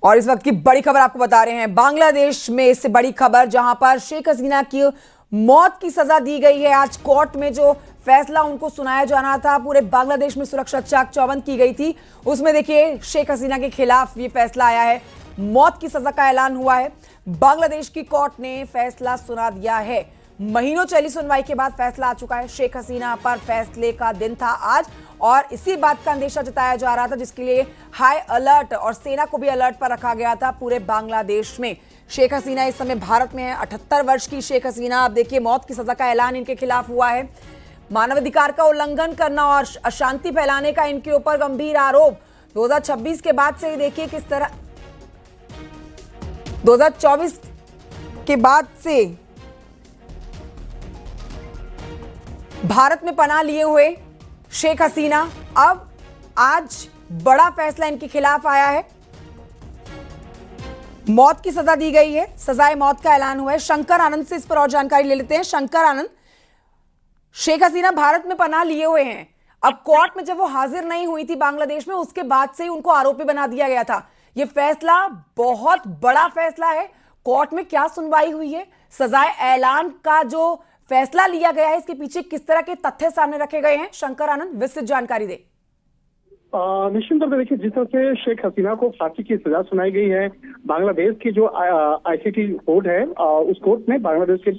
और इस वक्त की बड़ी खबर आपको बता रहे हैं, बांग्लादेश में इससे बड़ी खबर, जहां पर शेख हसीना की मौत की सजा दी गई है। आज कोर्ट में जो फैसला उनको सुनाया जाना था, पूरे बांग्लादेश में सुरक्षा चाक चौबंद की गई थी, उसमें देखिए शेख हसीना के खिलाफ ये फैसला आया है। मौत की सजा का ऐलान हुआ है। बांग्लादेश की कोर्ट ने फैसला सुना दिया है। महीनों चली सुनवाई के बाद फैसला आ चुका है। शेख हसीना पर फैसले का दिन था आज, और इसी बात का अंदेशा जताया जा रहा था, जिसके लिए हाई अलर्ट और सेना को भी अलर्ट पर रखा गया था पूरे बांग्लादेश में। शेख हसीना इस समय भारत में है। 78 वर्ष की शेख हसीना, अब देखिए मौत की सजा का ऐलान इनके खिलाफ हुआ है। मानवाधिकार का उल्लंघन करना और अशांति फैलाने का इनके ऊपर गंभीर आरोप। 2026 के बाद से देखिए किस तरह 2024 के बाद से भारत में पनाह लिए हुए शेख हसीना, अब आज बड़ा फैसला इनके खिलाफ आया है। मौत की सजा दी गई है, सजाए मौत का ऐलान हुआ है। शंकर आनंद से इस पर और जानकारी ले लेते हैं। शंकर आनंद, शेख हसीना भारत में पनाह लिए हुए हैं। अब कोर्ट में जब वो हाजिर नहीं हुई थी बांग्लादेश में, उसके बाद से ही उनको आरोपी बना दिया गया था। ये फैसला बहुत बड़ा फैसला है। कोर्ट में क्या सुनवाई हुई है, सजाए ऐलान का जो फैसला लिया गया है, इसके पीछे किस तरह के तथ्य सामने रखे गए हैं? शंकर आनंद, विस्तृत जानकारी दे। निश्चित तौर पर देखिए, जिस तरह से शेख हसीना को फांसी की सजा सुनाई गई है, बांग्लादेश की जो आईसीटी कोर्ट है, उस कोर्ट में बांग्लादेश के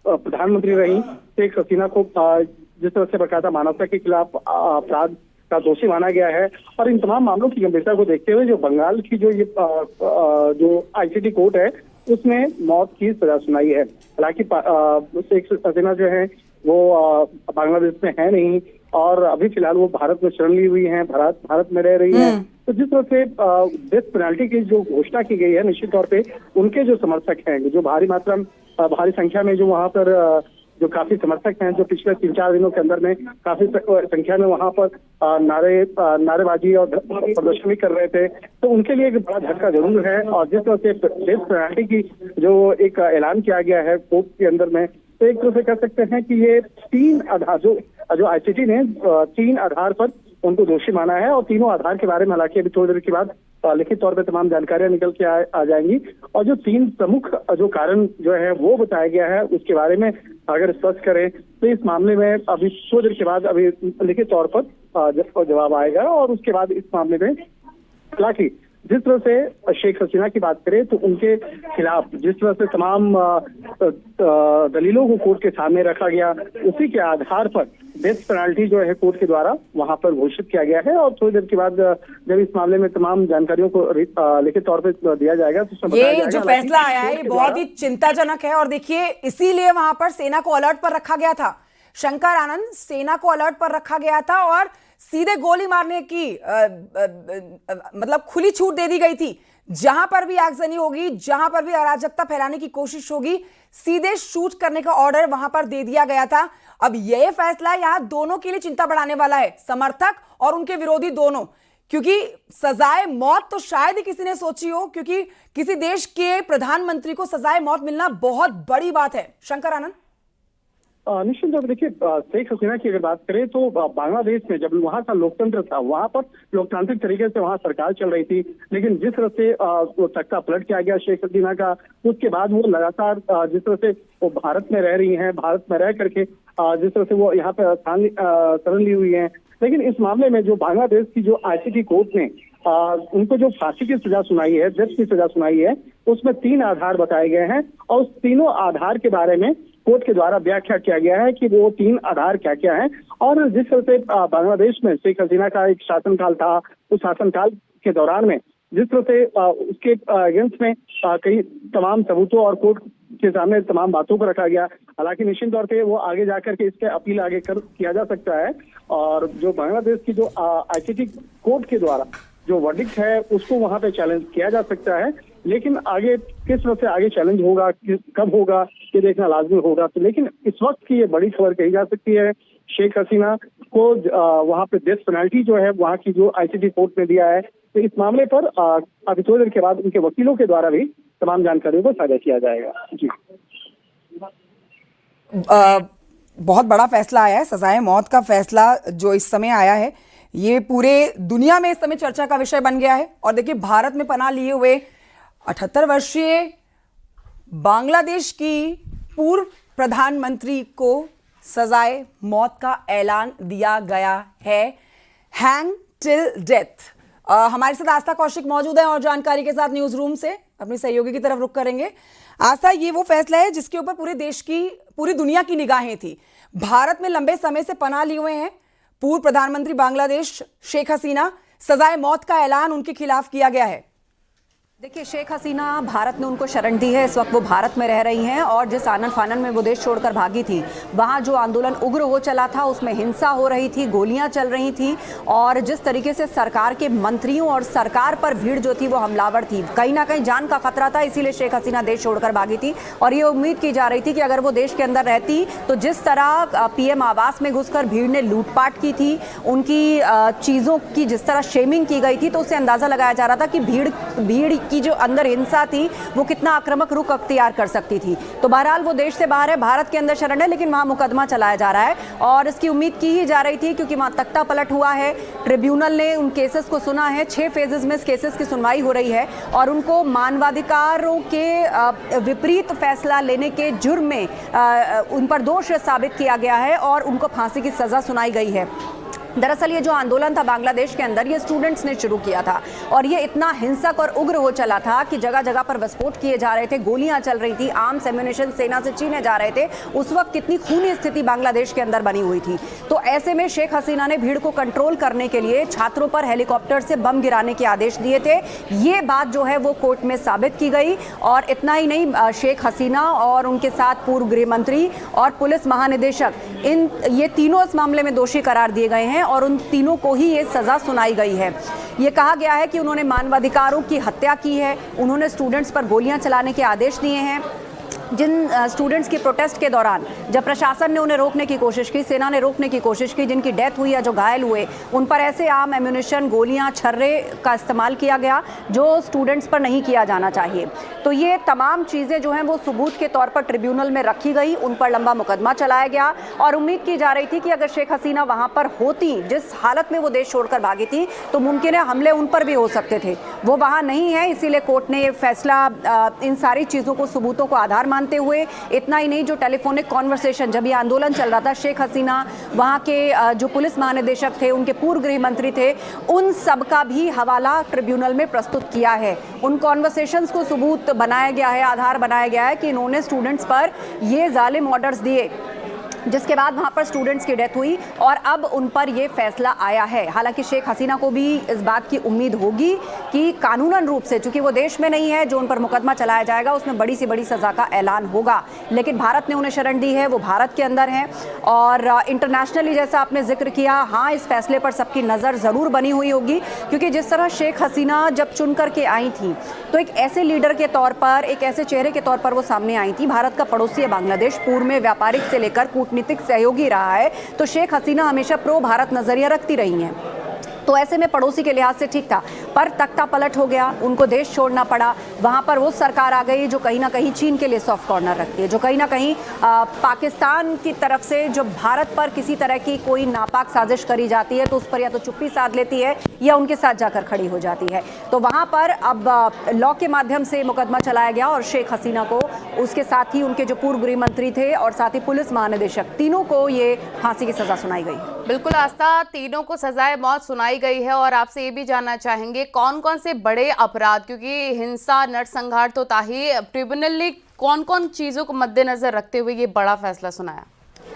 प्रधानमंत्री रही शेख हसीना को जिस तरह से बकायदा मानवता के खिलाफ अपराध का दोषी माना गया है। और इन तमाम मामलों की गंभीरता को देखते हुए जो बंगाल की जो आईसीटी कोर्ट है, उसने मौत की सजा सुनाई है। हालांकि शेख हसीना जो है वो बांग्लादेश में है नहीं, और अभी फिलहाल वो भारत में शरण ली हुई हैं, भारत में रह रही हैं। तो जिस तरह से डेथ पेनल्टी की जो घोषणा की गई है, निश्चित तौर पे उनके जो समर्थक हैं, जो भारी संख्या में जो वहां पर जो काफी समर्थक हैं, जो पिछले 3-4 दिनों के अंदर में काफी संख्या में वहां पर नारेबाजी और प्रदर्शन भी कर रहे थे, तो उनके लिए एक बड़ा झटका जरूर है। और जिस तरह से डेथ पेनल्टी की जो एक ऐलान किया गया है कोर्ट के अंदर में, तो एक तरह से कह सकते हैं कि ये 3 आधार जो आईसीटी ने 3 आधार पर उनको दोषी माना है। और तीनों आधार के बारे में हालांकि अभी थोड़ी देर के बाद लिखित तौर पे तमाम जानकारियां निकल के आ जाएंगी। और जो 3 प्रमुख जो कारण जो है वो बताया गया है, उसके बारे में अगर स्पष्ट करें तो इस मामले में अभी थोड़ी देर के बाद अभी लिखित तौर पर जवाब आएगा। और उसके बाद इस मामले में हालांकि जिस तरह से शेख हसीना की बात करें तो उनके खिलाफ जिस तरह से तमाम दलीलों को कोर्ट के सामने रखा गया, उसी के आधार पर डेथ पेनल्टी जो है कोर्ट के द्वारा वहां पर घोषित किया गया है। और थोड़ी देर के बाद जब इस मामले में तमाम जानकारियों को लिखित तौर पर दिया जाएगा तो ये जो फैसला आया है बहुत ही चिंताजनक है। और देखिए इसीलिए वहां पर सेना को अलर्ट पर रखा गया था। शंकर आनंद, सेना को अलर्ट पर रखा गया था और सीधे गोली मारने की मतलब खुली छूट दे दी गई थी। जहां पर भी आगजनी होगी, जहां पर भी अराजकता फैलाने की कोशिश होगी, सीधे शूट करने का ऑर्डर वहां पर दे दिया गया था। अब यह फैसला यहां दोनों के लिए चिंता बढ़ाने वाला है, समर्थक और उनके विरोधी दोनों, क्योंकि सजाए मौत तो शायद ही किसी ने सोची हो, क्योंकि किसी देश के प्रधानमंत्री को सजाए मौत मिलना बहुत बड़ी बात है। शंकर आनंद, निश्चित तौर पर देखिए, शेख हसीना की अगर बात करें तो बांग्लादेश में जब वहां का लोकतंत्र था, वहां पर लोकतांत्रिक तरीके से वहां सरकार चल रही थी, लेकिन जिस तरह से तख्ता पलट किया गया शेख हसीना का, उसके बाद वो लगातार जिस तरह से वो भारत में रह रही हैं, भारत में रह करके जिस तरह से वो यहाँ पे शरण ली हुई है। लेकिन इस मामले में जो बांग्लादेश की जो आईसीटी कोर्ट ने उनको जो फांसी की सजा सुनाई है, डेथ की सजा सुनाई है, उसमें 3 आधार बताए गए हैं। और उस तीनों आधार के बारे में कोर्ट के द्वारा व्याख्या किया गया है कि वो 3 आधार क्या क्या हैं। और जिस तरह से बांग्लादेश में शेख हसीना का एक शासनकाल था, उस शासनकाल के दौरान में जिस तरह से उसके अगेंस्ट में कई तमाम सबूतों और कोर्ट के सामने तमाम बातों को रखा गया। हालांकि निश्चित तौर पे वो आगे जाकर के इसके अपील आगे किया जा सकता है, और जो बांग्लादेश की जो आईसीटी कोर्ट के द्वारा जो वर्डिक्ट है उसको वहां पे चैलेंज किया जा सकता है। लेकिन आगे किस तरह से आगे चैलेंज होगा, कब होगा, ये देखना लाजमी होगा। तो लेकिन इस वक्त की ये बड़ी खबर कही जा सकती है, शेख हसीना को वहां पे डेथ पेनल्टी जो है वहां की जो आईसीटी कोर्ट ने दिया है। तो इस मामले पर अभी थोड़ी देर के बाद उनके वकीलों के द्वारा भी तमाम जानकारियों को साझा किया जाएगा। जी, बहुत बड़ा फैसला आया है, सजाए मौत का फैसला जो इस समय आया है। ये पूरे दुनिया में इस समय चर्चा का विषय बन गया है। और देखिए, भारत में पनाह लिए हुए 78 वर्षीय बांग्लादेश की पूर्व प्रधानमंत्री को सजाए मौत का ऐलान दिया गया है, हैंग टिल डेथ। हमारे साथ आस्था कौशिक मौजूद है और जानकारी के साथ न्यूज रूम से अपनी सहयोगी की तरफ रुख करेंगे। आस्था, ये वो फैसला है जिसके ऊपर पूरी दुनिया की निगाहें थी। भारत में लंबे समय से पनाह लिए हुए हैं पूर्व प्रधानमंत्री बांग्लादेश शेख हसीना, सजाए मौत का ऐलान उनके खिलाफ किया गया है। देखिए, शेख हसीना, भारत ने उनको शरण दी है। इस वक्त वो भारत में रह रही हैं और जिस आनन फानन में वो देश छोड़कर भागी थी, वहाँ जो आंदोलन उग्र हो चला था, उसमें हिंसा हो रही थी, गोलियां चल रही थी और जिस तरीके से सरकार के मंत्रियों और सरकार पर भीड़ जो थी वो हमलावर थी, कहीं ना कहीं जान का खतरा था। इसीलिए शेख हसीना देश छोड़कर भागी थी और ये उम्मीद की जा रही थी कि अगर वो देश के अंदर रहती तो जिस तरह पीएम आवास में घुसकर भीड़ ने लूटपाट की थी, उनकी चीज़ों की जिस तरह शेमिंग की गई थी, तो उससे अंदाज़ा लगाया जा रहा था कि भीड़ की जो अंदर हिंसा थी वो कितना आक्रामक रुख अख्तियार कर सकती थी। तो बहरहाल वो देश से बाहर है, भारत के अंदर शरण है, लेकिन वहां मुकदमा चलाया जा रहा है और इसकी उम्मीद की ही जा रही थी क्योंकि वहां तख्ता पलट हुआ है। ट्रिब्यूनल ने उन केसेस को सुना है, 6 फेजेस में इस केसेस की सुनवाई हो रही है और उनको मानवाधिकारों के विपरीत फैसला लेने के जुर्म में उन पर दोष साबित किया गया है और उनको फांसी की सजा सुनाई गई है। दरअसल ये जो आंदोलन था बांग्लादेश के अंदर, ये स्टूडेंट्स ने शुरू किया था और ये इतना हिंसक और उग्र हो चला था कि जगह जगह पर विस्फोट किए जा रहे थे, गोलियां चल रही थी, आर्म्स एम्यूनिशन सेना से छीने जा रहे थे। उस वक्त कितनी खूनी स्थिति बांग्लादेश के अंदर बनी हुई थी। तो ऐसे में शेख हसीना ने भीड़ को कंट्रोल करने के लिए छात्रों पर हेलीकॉप्टर से बम गिराने के आदेश दिए थे। ये बात जो है वो कोर्ट में साबित की गई और इतना ही नहीं, शेख हसीना और उनके साथ पूर्व गृह मंत्री और पुलिस महानिदेशक, ये तीनों इस मामले में दोषी करार दिए गए हैं और उन तीनों को ही ये सजा सुनाई गई है। ये कहा गया है कि उन्होंने मानवाधिकारों की हत्या की है, उन्होंने स्टूडेंट्स पर गोलियां चलाने के आदेश दिए हैं। जिन स्टूडेंट्स की प्रोटेस्ट के दौरान जब प्रशासन ने उन्हें रोकने की कोशिश की, सेना ने रोकने की कोशिश की, जिनकी डेथ हुई या जो घायल हुए, उन पर ऐसे आम एम्यूनिशन, गोलियां, छर्रे का इस्तेमाल किया गया जो स्टूडेंट्स पर नहीं किया जाना चाहिए। तो ये तमाम चीज़ें जो हैं वो सबूत के तौर पर ट्रिब्यूनल में रखी गई, उन पर लंबा मुकदमा चलाया गया और उम्मीद की जा रही थी कि अगर शेख हसीना वहाँ पर होती, जिस हालत में वो देश छोड़कर भागी थी, तो मुमकिन है हमले उन पर भी हो सकते थे। वो वहाँ नहीं है, इसीलिए कोर्ट ने ये फैसला इन सारी चीज़ों को, सबूतों को आधार मानते हुए, इतना ही नहीं, जो टेलीफोनिक कॉन्वर्सेशन जब ये आंदोलन चल रहा था, शेख हसीना, वहाँ के जो पुलिस महानिदेशक थे, उनके पूर्व गृह मंत्री थे, उन सब का भी हवाला ट्रिब्यूनल में प्रस्तुत किया है। उन कॉन्वर्सेशंस को सबूत बनाया गया है, आधार बनाया गया है कि इन्होंने स्टूडेंट्स पर ये जालिम ऑर्डर्स दिए, जिसके बाद वहाँ पर स्टूडेंट्स की डेथ हुई और अब उन पर ये फैसला आया है। हालांकि शेख हसीना को भी इस बात की उम्मीद होगी कि कानूनन रूप से, चूंकि वो देश में नहीं है, जो उन पर मुकदमा चलाया जाएगा उसमें बड़ी से बड़ी सज़ा का ऐलान होगा। लेकिन भारत ने उन्हें शरण दी है, वो भारत के अंदर हैं और इंटरनेशनली, जैसा आपने जिक्र किया, हाँ, इस फैसले पर सबकी नज़र ज़रूर बनी हुई होगी क्योंकि जिस तरह शेख हसीना जब चुन करके आई थी तो एक ऐसे लीडर के तौर पर, एक ऐसे चेहरे के तौर पर वो सामने आई थी। भारत का पड़ोसी है बांग्लादेश, पूर्व में व्यापारिक से लेकर कूटनीतिक सहयोगी रहा है, तो शेख हसीना हमेशा प्रो भारत नजरिया रखती रही हैं। तो ऐसे में पड़ोसी के लिहाज से ठीक था, पर तख्ता पलट हो गया, उनको देश छोड़ना पड़ा। वहाँ पर वो सरकार आ गई जो कहीं ना कहीं चीन के लिए सॉफ्ट कॉर्नर रखती है, जो कहीं ना कहीं पाकिस्तान की तरफ से जो भारत पर किसी तरह की कोई नापाक साजिश करी जाती है तो उस पर या तो चुप्पी साध लेती है या उनके साथ जाकर खड़ी हो जाती है। तो वहाँ पर अब लॉ के माध्यम से मुकदमा चलाया गया और शेख हसीना को, उसके साथ ही उनके जो पूर्व गृह मंत्री थे और साथ ही पुलिस महानिदेशक, तीनों को ये फांसी की सजा सुनाई गई। बिल्कुल आस्था, तीनों को सजाए मौत सुनाई गई है और आपसे ये भी जानना चाहेंगे कौन कौन से बड़े अपराध, क्योंकि हिंसा, नरसंहार तो था ही, ट्रिब्यूनल ने कौन कौन चीज़ों को मद्देनजर रखते हुए ये बड़ा फैसला सुनाया?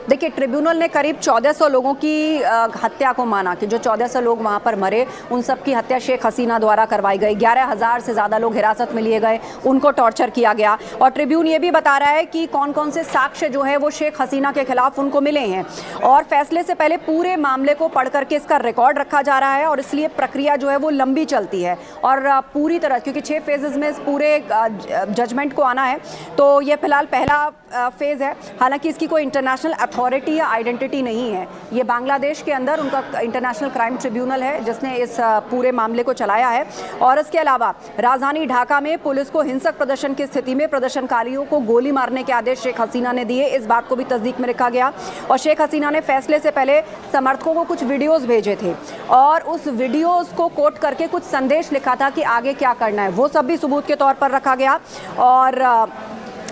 देखिए, ट्रिब्यूनल ने करीब 1400 लोगों की हत्या को माना कि जो 1400 लोग वहाँ पर मरे, उन सब की हत्या शेख हसीना द्वारा करवाई गई। 11,000 से ज़्यादा लोग हिरासत में लिए गए, उनको टॉर्चर किया गया और ट्रिब्यून ये भी बता रहा है कि कौन कौन से साक्ष्य जो है वो शेख हसीना के खिलाफ उनको मिले हैं और फैसले से पहले पूरे मामले को पढ़ करके इसका रिकॉर्ड रखा जा रहा है और इसलिए प्रक्रिया जो है वो लंबी चलती है और पूरी तरह, क्योंकि 6 फेजेस में इस पूरे जजमेंट को आना है, तो ये फिलहाल पहला फेज़ है। हालांकि इसकी कोई इंटरनेशनल अथॉरिटी या आइडेंटिटी नहीं है। ये बांग्लादेश के अंदर उनका इंटरनेशनल क्राइम ट्रिब्यूनल है जिसने इस पूरे मामले को चलाया है। और इसके अलावा राजधानी ढाका में पुलिस को हिंसक प्रदर्शन की स्थिति में प्रदर्शनकारियों को गोली मारने के आदेश शेख हसीना ने दिए। इस बात को भी तस्दीक में रखा गया और शेख हसीना ने फैसले से पहले समर्थकों को कुछ वीडियोस भेजे थे और उस वीडियोस को कोट करके कुछ संदेश लिखा था कि आगे क्या करना है, वो सब भी सबूत के तौर पर रखा गया। और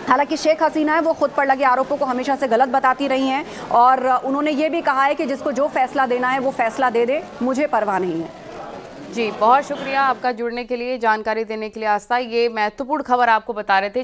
हालांकि शेख हसीना है वो खुद पर लगे आरोपों को हमेशा से गलत बताती रही हैं और उन्होंने ये भी कहा है कि जिसको जो फैसला देना है वो फैसला दे दे, मुझे परवाह नहीं है। जी, बहुत शुक्रिया आपका जुड़ने के लिए, जानकारी देने के लिए आस्था। ये महत्वपूर्ण खबर आपको बता रहे थे।